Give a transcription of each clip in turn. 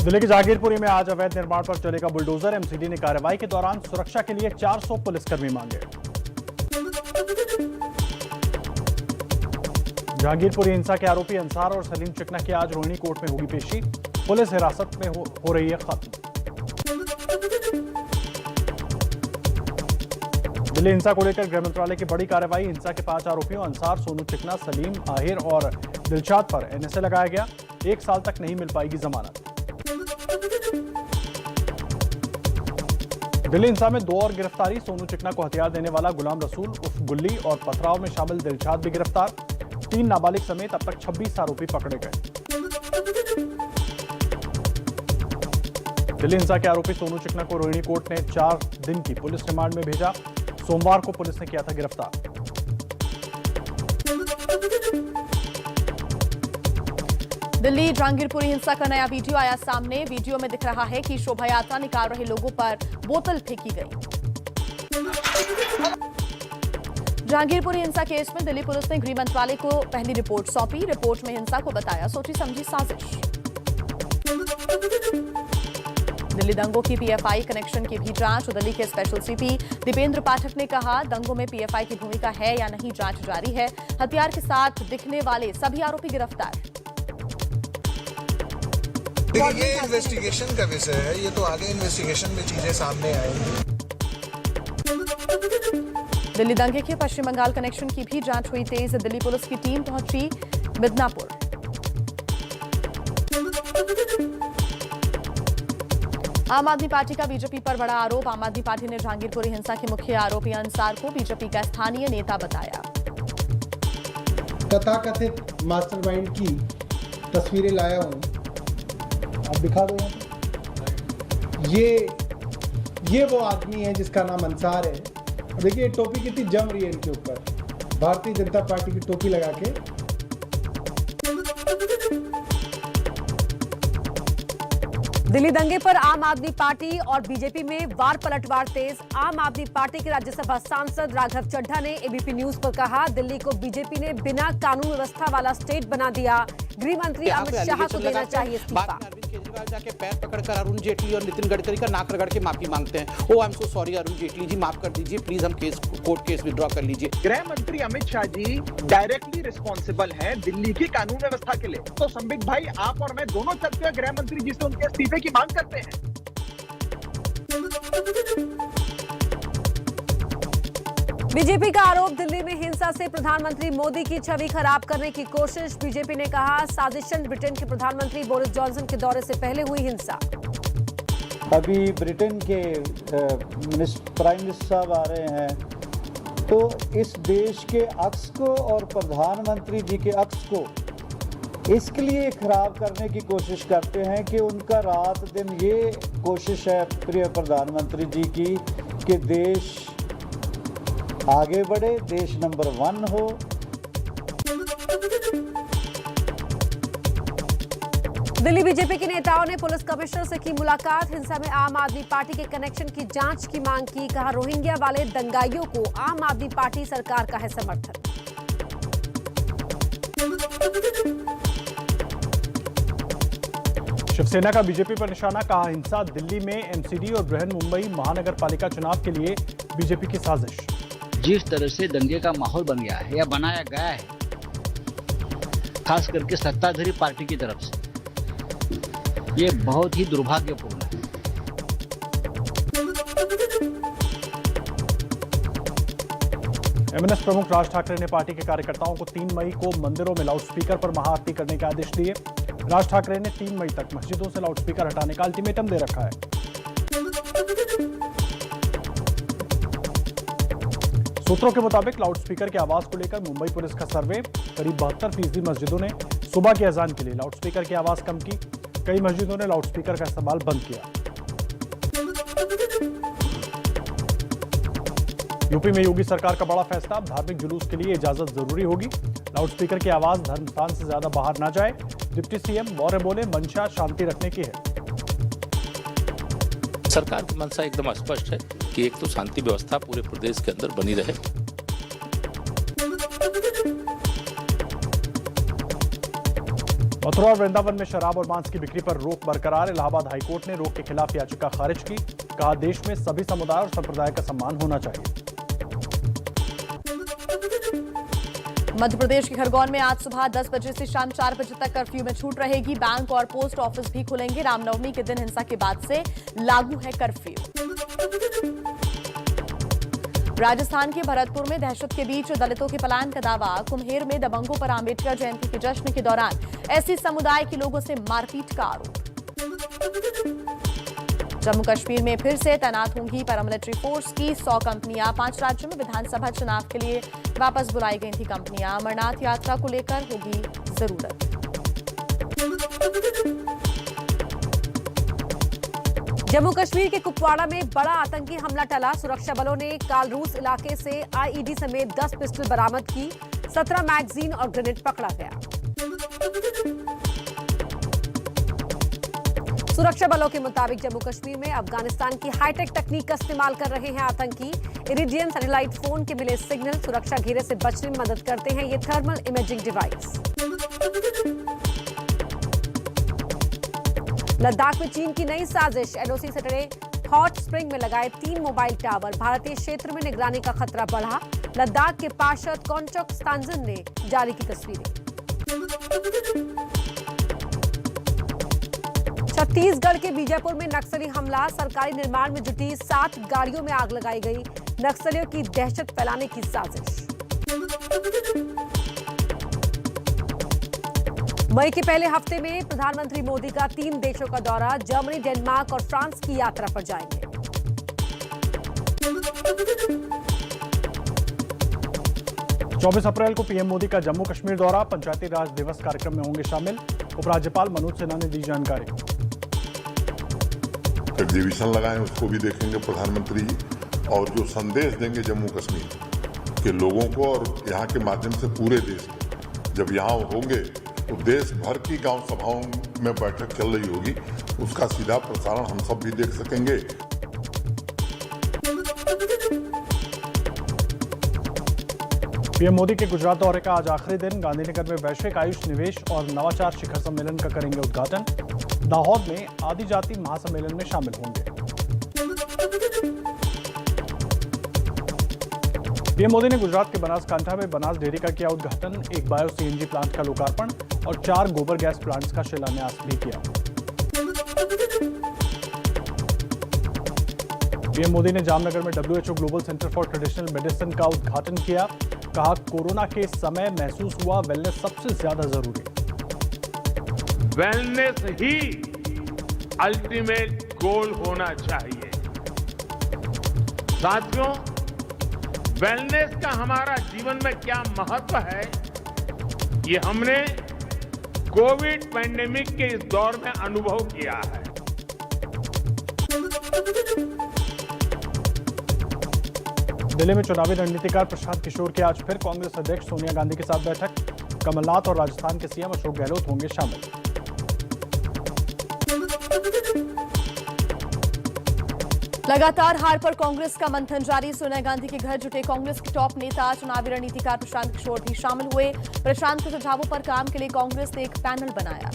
दिल्ली के जहांगीरपुरी में आज अवैध निर्माण पर चलेगा बुलडोजर। एमसीडी ने कार्रवाई के दौरान सुरक्षा के लिए 400 पुलिसकर्मी मांगे। जहांगीरपुरी हिंसा के आरोपी अंसार और सलीम चिकना की आज रोहिणी कोर्ट में होगी पेशी। पुलिस हिरासत में हो रही है खत्म। दिल्ली हिंसा को लेकर गृह मंत्रालय की बड़ी कार्रवाई। हिंसा के 5 आरोपियों अंसार, सोनू चिकना, सलीम, आहिर और दिलशाद पर एनएसए लगाया गया। 1 साल तक नहीं मिल पाएगी जमानत। दिल्ली हिंसा में 2 और गिरफ्तारी। सोनू चिकना को हथियार देने वाला गुलाम रसूल उर्फ गुल्ली और पथराव में शामिल दिलशाद भी गिरफ्तार। 3 नाबालिग समेत अब तक 26 आरोपी पकड़े गए। दिल्ली हिंसा के आरोपी सोनू चिकना को रोहिणी कोर्ट ने 4 दिन की पुलिस रिमांड में भेजा। सोमवार को पुलिस ने किया था गिरफ्तार। दिल्ली जहांगीरपुरी हिंसा का नया वीडियो आया सामने। वीडियो में दिख रहा है कि शोभा यात्रा निकाल रहे लोगों पर बोतल फेंकी गई। जहांगीरपुरी हिंसा केस में दिल्ली पुलिस ने गृह मंत्रालय को पहली रिपोर्ट सौंपी। रिपोर्ट में हिंसा को बताया सोची समझी साजिश। दिल्ली दंगों की पीएफआई कनेक्शन की भी जांच। दिल्ली के स्पेशल सीपी दीपेंद्र पाठक ने कहा, दंगों में पीएफआई की भूमिका है या नहीं, जांच जारी है। हथियार के साथ दिखने वाले सभी आरोपी गिरफ्तार। ये इन्वेस्टिगेशन का विषय है, ये तो आगे इन्वेस्टिगेशन में चीजें सामने आएंगी। दिल्ली दंगे के पश्चिम बंगाल कनेक्शन की भी जांच हुई तेज। दिल्ली पुलिस की टीम पहुंची मिदनापुर। आम आदमी पार्टी का बीजेपी पर बड़ा आरोप। आम आदमी पार्टी ने जहांगीरपुरी हिंसा के मुख्य आरोपी अंसार को बीजेपी का स्थानीय नेता बताया। तथाकथित मास्टरमाइंड की तस्वीरें लाया हूं, आप दिखा दो। ये वो आदमी है जिसका नाम अंसार है। देखिए टोपी कितनी जम रही है इनके ऊपर, भारतीय जनता पार्टी की टोपी लगा के। दिल्ली दंगे पर आम आदमी पार्टी और बीजेपी में वार पलटवार तेज। आम आदमी पार्टी के राज्यसभा सांसद राघव चड्ढा ने एबीपी न्यूज पर कहा, दिल्ली को बीजेपी ने बिना कानून व्यवस्था वाला स्टेट बना दिया। गृह मंत्री अमित शाह को देना चाहिए इस्तीफा। केजरीवाल जाके पैर पकड़कर अरुण जेटली और नितिन गडकरी का नाक रगड़ के माफी मांगते हैं। Oh I am so sorry Arun Jaitley ji, माफ कर दीजिए प्लीज, हम कोर्ट केस विड्रॉ कर लीजिए। गृह मंत्री अमित शाह जी डायरेक्टली रिस्पॉन्सिबल हैं दिल्ली की कानून व्यवस्था के लिए। तो संबित भाई, आप और मैं दोनों चलते हैं गृह मंत्री जी से उनके इस्तीफे की मांग करते हैं। बीजेपी का आरोप, दिल्ली में हिंसा से प्रधानमंत्री मोदी की छवि खराब करने की कोशिश। बीजेपी ने कहा, साजिशन ब्रिटेन के प्रधानमंत्री बोरिस जॉनसन के दौरे से पहले हुई हिंसा। अभी ब्रिटेन के प्राइम मिनिस्टर साहब आ रहे हैं, तो इस देश के अक्स को और प्रधानमंत्री जी के अक्स को इसके लिए खराब करने की कोशिश करते हैं कि उनका रात दिन ये कोशिश है प्रिय प्रधानमंत्री जी की कि देश आगे बढ़े, देश नंबर 1 हो। दिल्ली बीजेपी के नेताओं ने पुलिस कमिश्नर से की मुलाकात। हिंसा में आम आदमी पार्टी के कनेक्शन की जांच की मांग की। कहा, रोहिंग्या वाले दंगाइयों को आम आदमी पार्टी सरकार का है समर्थन। शिवसेना का बीजेपी पर निशाना। कहा, हिंसा दिल्ली में एमसीडी और बृहन-मुंबई महानगर पालिका चुनाव के लिए बीजेपी की साजिश। जिस तरह से दंगे का माहौल बन गया है या बनाया गया है, खास करके सत्ताधारी पार्टी की तरफ से, ये बहुत ही दुर्भाग्यपूर्ण है। एमएनएस प्रमुख राज ठाकरे ने पार्टी के कार्यकर्ताओं को 3 मई को मंदिरों में लाउडस्पीकर पर महाआरती करने के आदेश दिए। राज ठाकरे ने 3 मई तक मस्जिदों से लाउडस्पीकर हटाने का अल्टीमेटम दे रखा है। सूत्रों के मुताबिक लाउडस्पीकर की आवाज को लेकर मुंबई पुलिस का सर्वे। करीब 72% मस्जिदों ने सुबह की अजान के लिए लाउडस्पीकर की आवाज कम की। कई मस्जिदों ने लाउडस्पीकर का इस्तेमाल बंद किया। यूपी में योगी सरकार का बड़ा फैसला। धार्मिक जुलूस के लिए इजाजत जरूरी होगी। लाउडस्पीकर की आवाज धर्म स्थान से ज्यादा बाहर ना जाए। डिप्टी सीएम मौर्य बोले, मंशा शांति रखने की है। सरकार की मंशा एकदम स्पष्ट है कि एक तो शांति व्यवस्था पूरे प्रदेश के अंदर बनी रहे। मथुरा और वृंदावन में शराब और मांस की बिक्री पर रोक बरकरार। इलाहाबाद हाईकोर्ट ने रोक के खिलाफ याचिका खारिज की। कहा, देश में सभी समुदाय और संप्रदाय का सम्मान होना चाहिए। मध्य प्रदेश के खरगोन में आज सुबह 10 बजे से शाम 4 बजे तक कर्फ्यू में छूट रहेगी। बैंक और पोस्ट ऑफिस भी खुलेंगे। रामनवमी के दिन हिंसा के बाद से लागू है कर्फ्यू। राजस्थान के भरतपुर में दहशत के बीच दलितों के पलायन का दावा। कुम्हेर में दबंगों पर आंबेडकर जयंती के जश्न के दौरान एससी समुदाय के लोगों से मारपीट का आरोप। जम्मू कश्मीर में फिर से तैनात होंगी पैरामिलिट्री फोर्स की 100 कंपनियां। 5 राज्यों में विधानसभा चुनाव के लिए वापस बुलाई गई थी कंपनियां। अमरनाथ यात्रा को लेकर होगी जरूरत। जम्मू कश्मीर के कुपवाड़ा में बड़ा आतंकी हमला टला। सुरक्षा बलों ने कालरूस इलाके से आईईडी समेत 10 पिस्टल बरामद की। 17 मैगजीन और ग्रेनेड पकड़ा गया। सुरक्षा बलों के मुताबिक जम्मू कश्मीर में अफगानिस्तान की हाईटेक तकनीक का इस्तेमाल कर रहे हैं आतंकी। इरिडियम सैटेलाइट फोन के मिले सिग्नल सुरक्षा घेरे से बचने में मदद करते हैं ये थर्मल इमेजिंग डिवाइस। लद्दाख में चीन की नई साजिश। एलओसी से टरे हॉट स्प्रिंग में लगाए 3 मोबाइल टावर। भारतीय क्षेत्र में निगरानी का खतरा बढ़ा। लद्दाख के पार्षद कॉन्चोक स्तांजन ने जारी की तस्वीरें। छत्तीसगढ़ के बीजापुर में नक्सली हमला। सरकारी निर्माण में जुटी 7 गाड़ियों में आग लगाई गई। नक्सलियों की दहशत फैलाने की साजिश। मई के पहले हफ्ते में प्रधानमंत्री मोदी का 3 देशों का दौरा। जर्मनी, डेनमार्क और फ्रांस की यात्रा पर जाएंगे। 24 अप्रैल को पीएम मोदी का जम्मू कश्मीर दौरा। पंचायती राज दिवस कार्यक्रम में होंगे शामिल। उपराज्यपाल मनोज सिन्हा ने दी जानकारी। एग्जीबिशन लगाएं उसको भी देखेंगे प्रधानमंत्री जी, और जो संदेश देंगे जम्मू कश्मीर के लोगों को और यहाँ के माध्यम से पूरे देश को। जब यहाँ होंगे तो देश भर की गांव सभाओं में बैठक चल रही होगी, उसका सीधा प्रसारण हम सब भी देख सकेंगे। पीएम मोदी के गुजरात दौरे का आज आखिरी दिन। गांधीनगर में वैश्विक आयुष निवेश और नवाचार शिखर सम्मेलन का करेंगे उद्घाटन। दाहोद में आदिजाति महासम्मेलन में शामिल होंगे। पीएम मोदी ने गुजरात के बनासकांठा में बनास डेयरी का किया उद्घाटन। एक बायो सीएनजी प्लांट का लोकार्पण और 4 गोबर गैस प्लांट्स का शिलान्यास भी किया। पीएम मोदी ने जामनगर में WHO global centre for traditional medicine का उद्घाटन किया। कहा, कोरोना के समय महसूस हुआ वेलनेस सबसे ज्यादा जरूरी। वेलनेस ही अल्टीमेट गोल होना चाहिए। साथियों, वेलनेस का हमारा जीवन में क्या महत्व है, ये हमने कोविड पैंडेमिक के इस दौर में अनुभव किया है। दिल्ली में चुनावी रणनीतिकार प्रशांत किशोर की आज फिर कांग्रेस अध्यक्ष सोनिया गांधी के साथ बैठक। कमलनाथ और राजस्थान के सीएम अशोक गहलोत होंगे शामिल। लगातार हार पर कांग्रेस का मंथन जारी। सोनिया गांधी के घर जुटे कांग्रेस के टॉप नेता चुनावी रणनीतिकार प्रशांत किशोर भी शामिल हुए। प्रशांत के सुझावों पर काम के लिए कांग्रेस ने एक पैनल बनाया।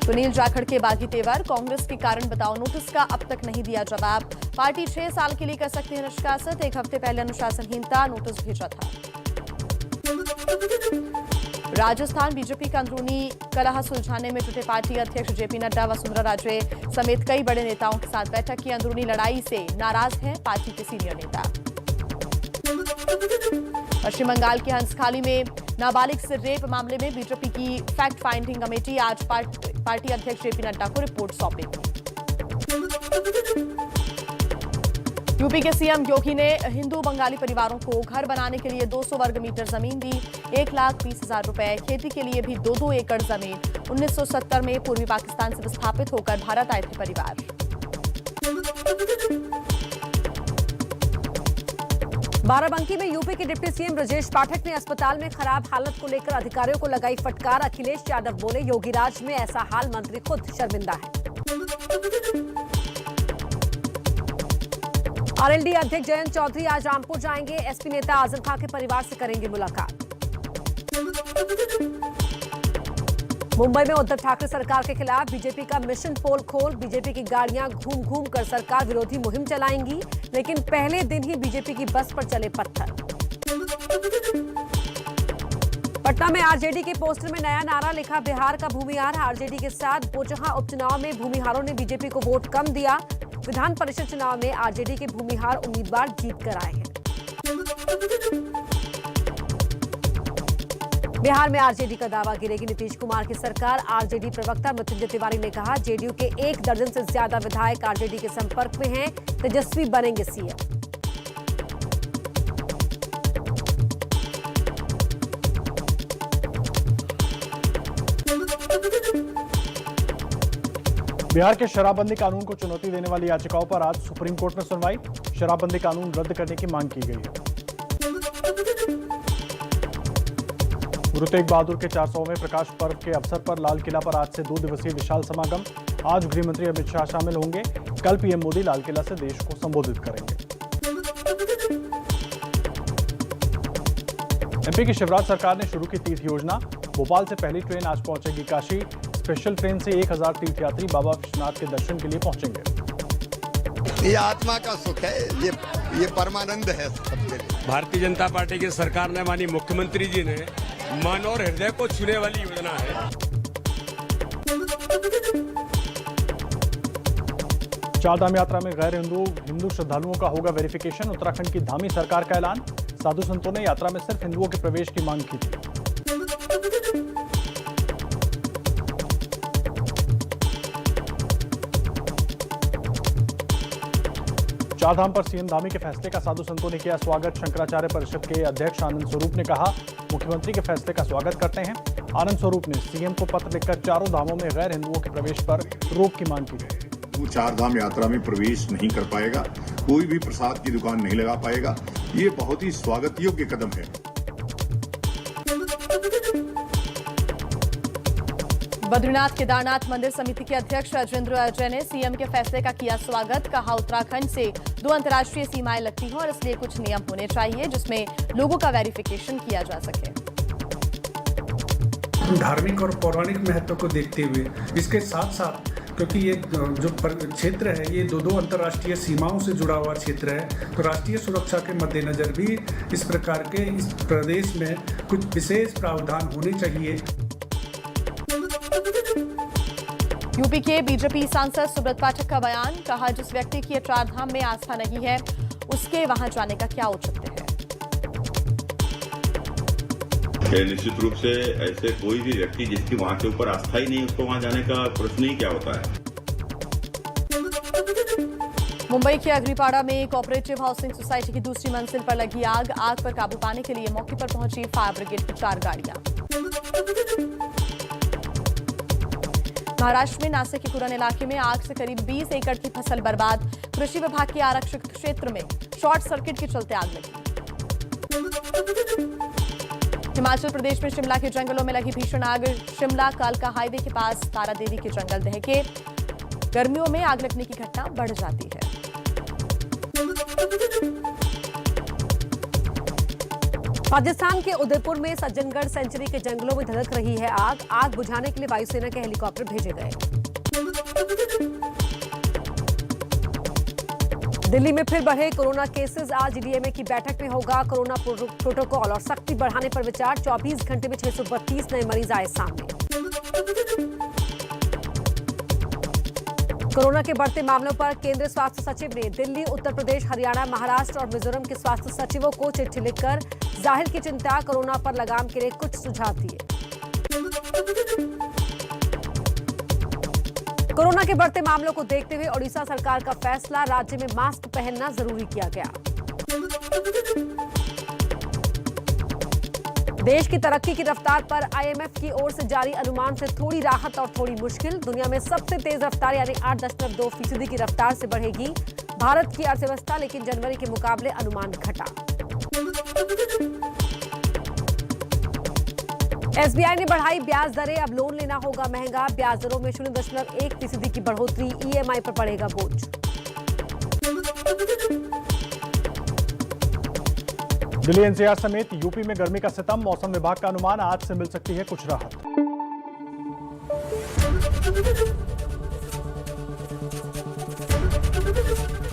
सुनील जाखड़ के बागी तेवर। कांग्रेस के कारण बताओ नोटिस का अब तक नहीं दिया जवाब। पार्टी 6 साल के लिए कर सकती है निष्कासित। 1 हफ्ते पहले अनुशासनहीनता नोटिस भेजा था। राजस्थान बीजेपी का अंदरूनी कलह सुलझाने में जुटे पार्टी अध्यक्ष जेपी नड्डा, वसुंधरा राजे समेत कई बड़े नेताओं के साथ बैठक की। अंदरूनी लड़ाई से नाराज हैं पार्टी के सीनियर नेता। पश्चिम बंगाल के हंसखाली में नाबालिग से रेप मामले में बीजेपी की फैक्ट फाइंडिंग कमेटी आज पार्टी अध्यक्ष जेपी नड्डा को रिपोर्ट सौंपेगी। यूपी के सीएम योगी ने हिंदू बंगाली परिवारों को घर बनाने के लिए 200 वर्ग मीटर जमीन दी। 1,20,000 रुपए। खेती के लिए भी 2-2 एकड़ जमीन। 1970 में पूर्वी पाकिस्तान से विस्थापित होकर भारत आए थे परिवार। बाराबंकी में यूपी के डिप्टी सीएम ब्रजेश पाठक ने अस्पताल में खराब हालत को लेकर अधिकारियों को लगाई फटकार। अखिलेश यादव बोले, योगी राज में ऐसा हाल मंत्री खुद शर्मिंदा है। आरएलडी अध्यक्ष जयंत चौधरी आज रामपुर जाएंगे। एसपी नेता आजम खां के परिवार से करेंगे मुलाकात। मुंबई में उद्धव ठाकरे सरकार के खिलाफ बीजेपी का मिशन पोल खोल। बीजेपी की गाड़ियां घूम घूम कर सरकार विरोधी मुहिम चलाएंगी, लेकिन पहले दिन ही बीजेपी की बस पर चले पत्थर। पटना में आरजेडी के पोस्टर में नया नारा लिखा, बिहार का भूमिहार। आरजेडी के साथ बोचहां उपचुनाव में भूमिहारों ने बीजेपी को वोट कम दिया। विधान परिषद चुनाव में आरजेडी के भूमिहार उम्मीदवार जीत कर आए हैं। बिहार में आरजेडी का दावा, गिरेगी नीतीश कुमार की सरकार। आरजेडी प्रवक्ता मृत्युंजय तिवारी ने कहा, जेडीयू के 1 दर्जन से ज्यादा विधायक आरजेडी के संपर्क में हैं, तेजस्वी बनेंगे सीएम। बिहार के शराबबंदी कानून को चुनौती देने वाली याचिकाओं पर आज सुप्रीम कोर्ट में सुनवाई। शराबबंदी कानून रद्द करने की मांग की गई है। गुरु तेग बहादुर के 400वें प्रकाश पर्व के अवसर पर लाल किला पर आज से 2 दिवसीय विशाल समागम। आज गृह मंत्री अमित शाह शामिल होंगे। कल पीएम मोदी लाल किला से देश को संबोधित करेंगे। एमपी की शिवराज सरकार ने शुरू की तीर्थ योजना। भोपाल से पहली ट्रेन आज पहुंचेगी काशी। स्पेशल ट्रेन से 1000 तीर्थयात्री बाबा विश्वनाथ के दर्शन के लिए पहुंचेंगे। ये आत्मा का सुख है, ये परमानंद है सबके लिए। भारतीय जनता पार्टी की सरकार ने, माननीय मुख्यमंत्री जी ने मन और हृदय को छूने वाली योजना है। चारधाम यात्रा में गैर हिंदू श्रद्धालुओं का होगा वेरिफिकेशन। उत्तराखंड की धामी सरकार का ऐलान। साधु संतों ने यात्रा में सिर्फ हिंदुओं के प्रवेश की मांग की थी। चारधाम पर सीएम धामी के फैसले का साधु संतों ने किया स्वागत। शंकराचार्य परिषद के अध्यक्ष आनंद स्वरूप ने कहा, मुख्यमंत्री के फैसले का स्वागत करते हैं। आनंद स्वरूप ने सीएम को पत्र लिखकर चारों धामों में गैर हिंदुओं के प्रवेश पर रोक की मांग की गई। वो चारधाम यात्रा में प्रवेश नहीं कर पाएगा, कोई भी प्रसाद की दुकान नहीं लगा पाएगा। ये बहुत ही स्वागत योग्य कदम है। बद्रीनाथ केदारनाथ मंदिर समिति के अध्यक्ष राजेंद्र अजय ने सीएम के फैसले का किया स्वागत। कहा, उत्तराखंड से 2 अंतर्राष्ट्रीय सीमाएं लगती हैं और इसलिए कुछ नियम होने चाहिए जिसमें लोगों का वेरिफिकेशन किया जा सके। धार्मिक और पौराणिक महत्व को देखते हुए इसके साथ साथ, क्योंकि ये जो क्षेत्र है ये 2 अंतर्राष्ट्रीय सीमाओं से जुड़ा हुआ क्षेत्र है, तो राष्ट्रीय सुरक्षा के मद्देनजर भी इस प्रकार के इस प्रदेश में कुछ विशेष प्रावधान होने चाहिए। यूपी के बीजेपी सांसद सुब्रत पाठक का बयान। कहा, जिस व्यक्ति की चारधाम में आस्था नहीं है उसके वहां जाने का क्या औचित्य है। निश्चित रूप से ऐसे कोई भी व्यक्ति जिसकी वहां के ऊपर आस्था ही नहीं, उसको वहां जाने का प्रश्न ही क्या होता है। मुंबई के अग्रीपाड़ा में कोऑपरेटिव हाउसिंग सोसाइटी की दूसरी मंजिल पर लगी आग। आग पर काबू पाने के लिए मौके पर पहुंची फायर ब्रिगेड की 4 गाड़ियां। महाराष्ट्र में नासिक के कुरन इलाके में आग से करीब 20 एकड़ की फसल बर्बाद। कृषि विभाग के आरक्षित क्षेत्र में शॉर्ट सर्किट के चलते आग लगी। हिमाचल प्रदेश में शिमला के जंगलों में लगी भीषण आग। शिमला कालका हाईवे के पास तारा देवी के जंगल दहके। गर्मियों में आग लगने की घटना बढ़ जाती है। राजस्थान के उदयपुर में सज्जनगढ़ सेंचुरी के जंगलों में धधक रही है आग। आग बुझाने के लिए वायुसेना के हेलीकॉप्टर भेजे गए। दिल्ली में फिर बढ़े कोरोना केसेस। आज डीएमए की बैठक में होगा कोरोना प्रोटोकॉल और सख्ती बढ़ाने पर विचार। 24 घंटे में 632 नए मरीज आए सामने। कोरोना के बढ़ते मामलों पर केंद्रीय स्वास्थ्य सचिव ने दिल्ली, उत्तर प्रदेश, हरियाणा, महाराष्ट्र और मिजोरम के स्वास्थ्य सचिवों को चिट्ठी लिखकर जाहिर की चिंता। कोरोना पर लगाम के लिए कुछ सुझाव दिए। कोरोना के बढ़ते मामलों को देखते हुए ओडिशा सरकार का फैसला, राज्य में मास्क पहनना जरूरी किया गया। देश की तरक्की की रफ्तार पर आईएमएफ की ओर से जारी अनुमान से थोड़ी राहत और थोड़ी मुश्किल। दुनिया में सबसे तेज रफ्तार यानी 8.2% की रफ्तार से बढ़ेगी भारत की अर्थव्यवस्था, लेकिन जनवरी के मुकाबले अनुमान घटा। एसबीआई ने बढ़ाई ब्याज दरें, अब लोन लेना होगा महंगा। ब्याज दरों में 0.1% की बढ़ोतरी, ईएमआई पर पड़ेगा बोझ। दिल्ली एनसीआर समेत यूपी में गर्मी का सितम। मौसम विभाग का अनुमान, आज से मिल सकती है कुछ राहत।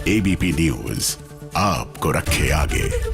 एबीपी न्यूज आपको रखे आगे।